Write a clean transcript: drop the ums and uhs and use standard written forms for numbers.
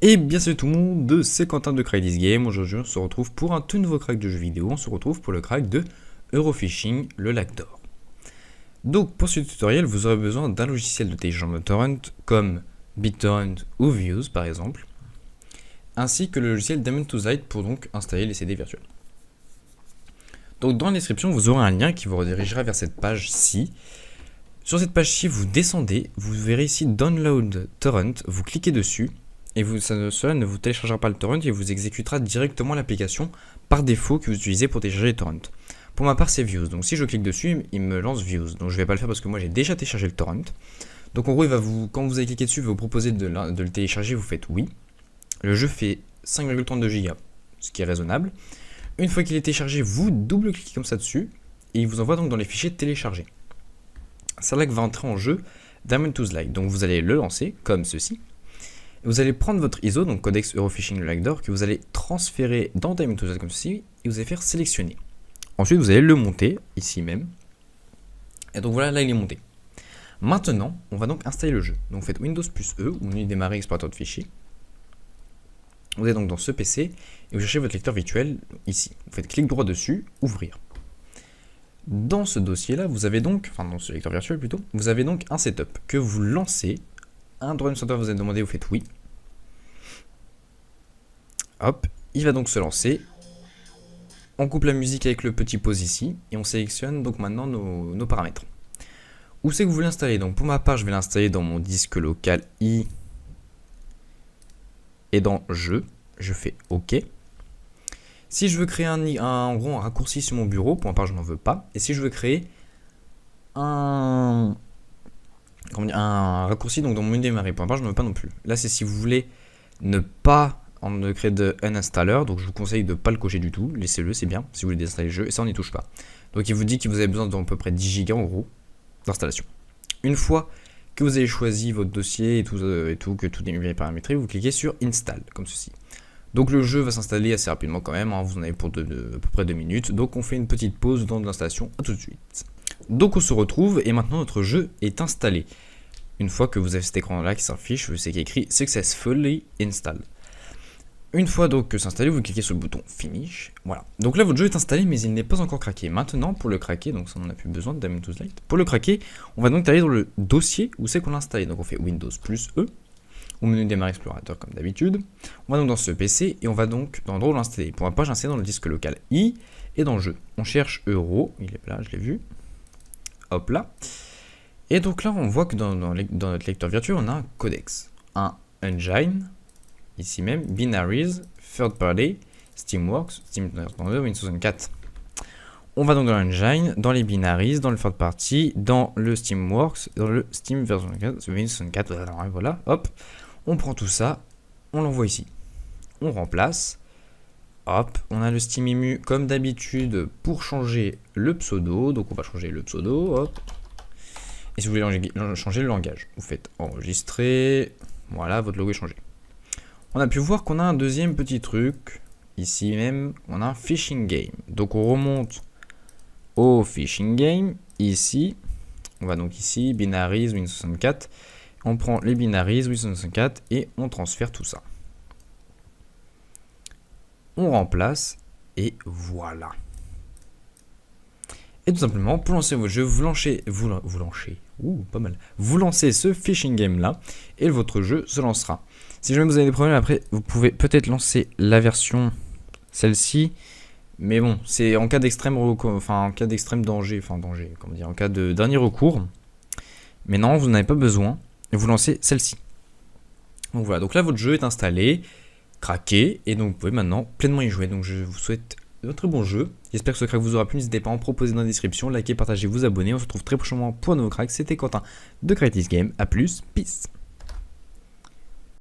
Et bien salut tout le monde, c'est Quentin de Crack This Game. Aujourd'hui on se retrouve pour un tout nouveau crack de jeux vidéo. On se retrouve pour le crack de Eurofishing, le lac d'or. Donc pour ce tutoriel vous aurez besoin d'un logiciel de téléchargement de torrent comme BitTorrent ou Views par exemple, ainsi que le logiciel Daemon2Slide pour donc installer les CD virtuels. Donc dans la description vous aurez un lien qui vous redirigera vers cette page-ci. Sur cette page-ci vous descendez, vous verrez ici Download Torrent, vous cliquez dessus. Et cela ne vous téléchargera pas le torrent et vous exécutera directement l'application par défaut que vous utilisez pour télécharger les torrents. Pour ma part c'est Views, donc si je clique dessus il me lance Views, donc je vais pas le faire parce que moi j'ai déjà téléchargé le torrent. Donc en gros quand vous avez cliqué dessus il va vous proposer de le télécharger, vous faites oui. Le jeu fait 5,32 Go, ce qui est raisonnable. Une fois qu'il est téléchargé vous double-cliquez comme ça dessus et il vous envoie donc dans les fichiers téléchargés. C'est là que va entrer en jeu Daemon2Slide, donc vous allez le lancer comme ceci. Vous allez prendre votre ISO, donc codex Eurofishing le lac d'or, que vous allez transférer dans Daemon2Slide comme ceci, et vous allez faire sélectionner. Ensuite, vous allez le monter, ici même. Et donc voilà, là il est monté. Maintenant, on va donc installer le jeu. Donc vous faites Windows plus E, ou menu démarrer explorateur de fichiers. Vous êtes donc dans ce PC, et vous cherchez votre lecteur virtuel, ici. Vous faites clic droit dessus, ouvrir. Dans ce dossier-là, vous avez donc, enfin dans ce lecteur virtuel plutôt, vous avez donc un setup que vous lancez. Un Drone Center vous a demandé, vous faites oui. Hop, il va donc se lancer. On coupe la musique avec le petit pause ici et on sélectionne donc maintenant nos paramètres. Où c'est que vous voulez l'installer? Donc pour ma part, je vais l'installer dans mon disque local I et dans jeu. Je fais OK. Si je veux créer un raccourci sur mon bureau, pour ma part, je n'en veux pas. Et si je veux créer un raccourci donc dans mon menu démarrer, pour ma part je ne veux pas non plus. Là c'est si vous voulez ne créer de uninstaller, donc je vous conseille de ne pas le cocher du tout, laissez-le, c'est bien si vous voulez désinstaller le jeu, et ça on n'y touche pas. Donc il vous dit que vous avez besoin d'à peu près 10 Go en gros d'installation. Une fois que vous avez choisi votre dossier et tout que tout est bien paramétré, vous cliquez sur install comme ceci. Donc le jeu va s'installer assez rapidement quand même, hein, vous en avez pour à peu près 2 minutes, donc on fait une petite pause dans l'installation, à tout de suite. Donc on se retrouve et maintenant notre jeu est installé. Une fois que vous avez cet écran là qui s'affiche, c'est qu'il y a écrit Successfully Installed. Une fois donc que c'est installé, vous cliquez sur le bouton Finish. Voilà. Donc là votre jeu est installé mais il n'est pas encore craqué. Maintenant pour le craquer, donc ça on n'a plus besoin de Daemon2Slide. Pour le craquer, on va donc aller dans le dossier où c'est qu'on l'a installé. Donc on fait Windows plus E, au menu démarrer explorateur comme d'habitude. On va donc dans ce PC et on va donc dans l'endroit où l'installer. Pour ma page installé dans le disque local I et dans jeu. On cherche Euro, il est là, je l'ai vu. Hop là. Et donc là, on voit que dans notre lecteur virtuel, on a un codex, un engine, ici même, binaries, third party, Steamworks, Win64. On va donc dans l'engine, dans les binaries, dans le third party, dans le Steamworks, dans le Steam version 4, Win64, voilà, hop. On prend tout ça, on l'envoie ici. On remplace, hop, on a le SteamEmu comme d'habitude pour changer le pseudo, donc on va changer le pseudo, hop. Et si vous voulez changer le langage, vous faites enregistrer, voilà, votre logo est changé. On a pu voir qu'on a un deuxième petit truc, ici même, on a un Fishing Game. Donc on remonte au Fishing Game, ici, on va donc ici, Binaries, Win64, on prend les Binaries, Win64 et on transfère tout ça. On remplace et voilà. Et tout simplement, pour lancer votre jeu, vous lancez ce Fishing Game là, et votre jeu se lancera. Si jamais vous avez des problèmes après, vous pouvez peut-être lancer la version, celle-ci, mais bon, c'est en cas d'extrême danger, en cas de dernier recours. Mais non, vous n'en avez pas besoin, vous lancez celle-ci. Donc voilà, donc là votre jeu est installé, craqué, et donc vous pouvez maintenant pleinement y jouer. Donc je vous souhaite un très bon jeu. J'espère que ce crack vous aura plu. N'hésitez pas à en proposer dans la description. Likez, partagez, vous abonnez. On se retrouve très prochainement pour un nouveau crack. C'était Quentin de Crack This Game. A plus, peace.